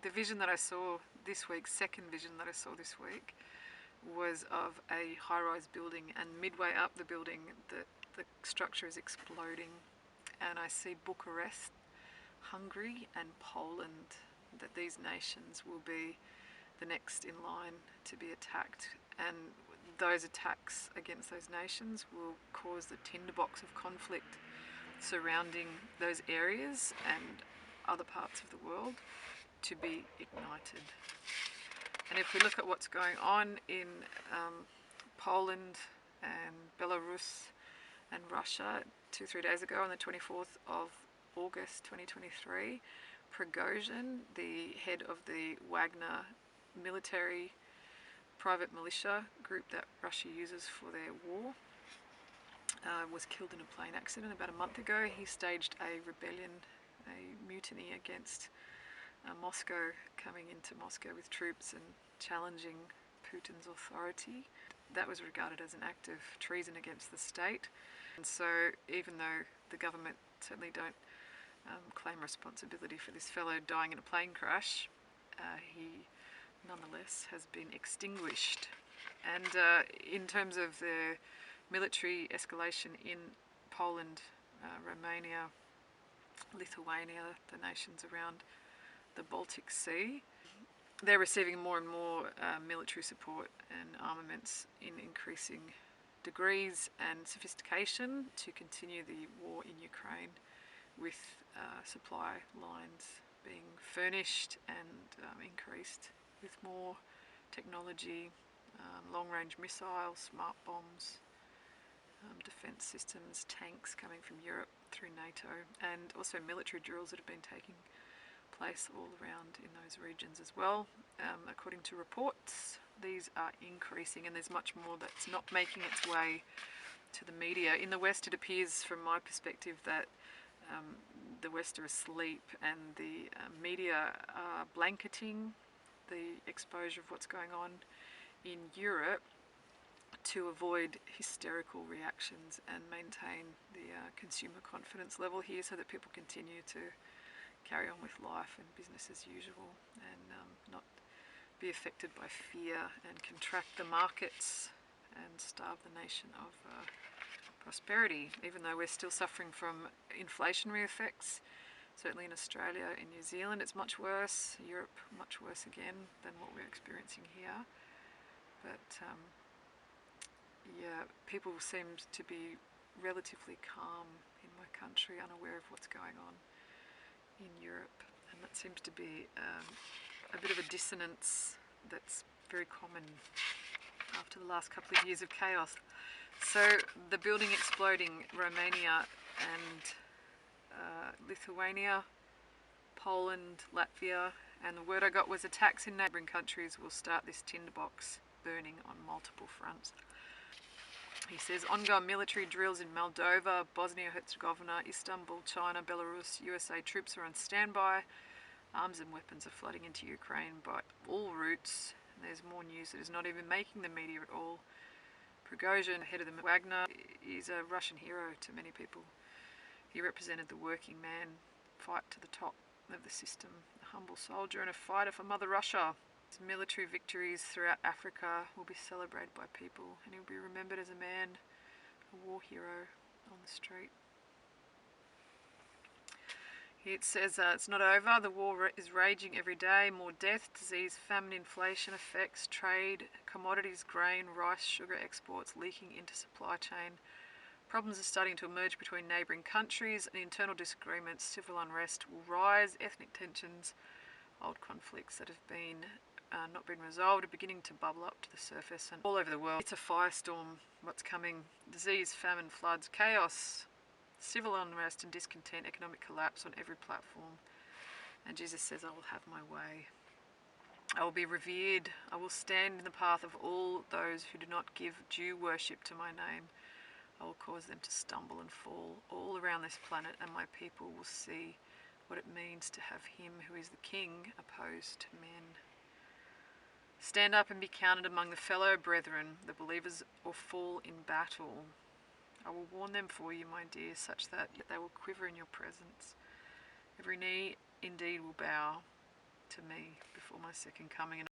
The vision that I saw this week, second vision that I saw this week, was of a high-rise building, and midway up the building the structure is exploding, and I see Bucharest, Hungary and Poland, that these nations will be the next in line to be attacked, and those attacks against those nations will cause the tinderbox of conflict surrounding those areas and other parts of the world to be ignited. And if we look at what's going on in Poland and Belarus and Russia, 2-3 days ago on the 24th of August 2023, Prigozhin, the head of the Wagner military private militia group that Russia uses for their war, was killed in a plane accident about a month ago. He staged a rebellion, a mutiny against Moscow, coming into Moscow with troops and challenging Putin's authority. That was regarded as an act of treason against the state. And so even though the government certainly don't claim responsibility for this fellow dying in a plane crash, he nonetheless has been extinguished. And in terms of the military escalation in Poland, Romania, Lithuania, the nations around the Baltic Sea, they're receiving more and more military support and armaments in increasing degrees and sophistication to continue the war in Ukraine, with supply lines being furnished and increased with more technology, long-range missiles, smart bombs, defence systems, tanks coming from Europe through NATO, and also military drills that have been taking place all around in those regions as well. According to reports, these are increasing, and there's much more that's not making its way to the media. In the West, it appears from my perspective that the West are asleep, and the media are blanketing the exposure of what's going on in Europe to avoid hysterical reactions and maintain the consumer confidence level here, so that people continue to carry on with life and business as usual, and not be affected by fear and contract the markets and starve the nation of prosperity, even though we're still suffering from inflationary effects. Certainly in Australia, in New Zealand it's much worse, Europe much worse again than what we're experiencing here. But yeah, people seem to be relatively calm in my country, unaware of what's going on in Europe, and that seems to be a bit of a dissonance that's very common after the last couple of years of chaos. So the building exploding, Romania and Lithuania, Poland, Latvia, and the word I got was attacks in neighbouring countries will start this tinderbox burning on multiple fronts. He says ongoing military drills in Moldova, Bosnia-Herzegovina, Istanbul, China, Belarus, USA troops are on standby. Arms and weapons are flooding into Ukraine by all routes. And there's more news that is not even making the media at all. Prigozhin, head of the Wagner, is a Russian hero to many people. He represented the working man fight to the top of the system, a humble soldier and a fighter for Mother Russia. His military victories throughout Africa will be celebrated by people, and he'll be remembered as a man, a war hero on the street. It says it's not over. The war is raging every day. More death, disease, famine, inflation effects, trade, commodities, grain, rice, sugar exports leaking into supply chain. Problems are starting to emerge between neighbouring countries, and internal disagreements, civil unrest will rise. Ethnic tensions, old conflicts that have been not been resolved are beginning to bubble up to the surface, and all over the world it's a firestorm what's coming. Disease, famine, floods, chaos, civil unrest and discontent, economic collapse on every platform. And Jesus says, I will have my way. I will be revered. I will stand in the path of all those who do not give due worship to my name. I will cause them to stumble and fall all around this planet, and my people will see what it means to have him who is the king opposed to men. Stand up and be counted among the fellow brethren, the believers, or fall in battle. I will warn them for you, my dear, such that they will quiver in your presence. Every knee indeed will bow to me before my second coming. And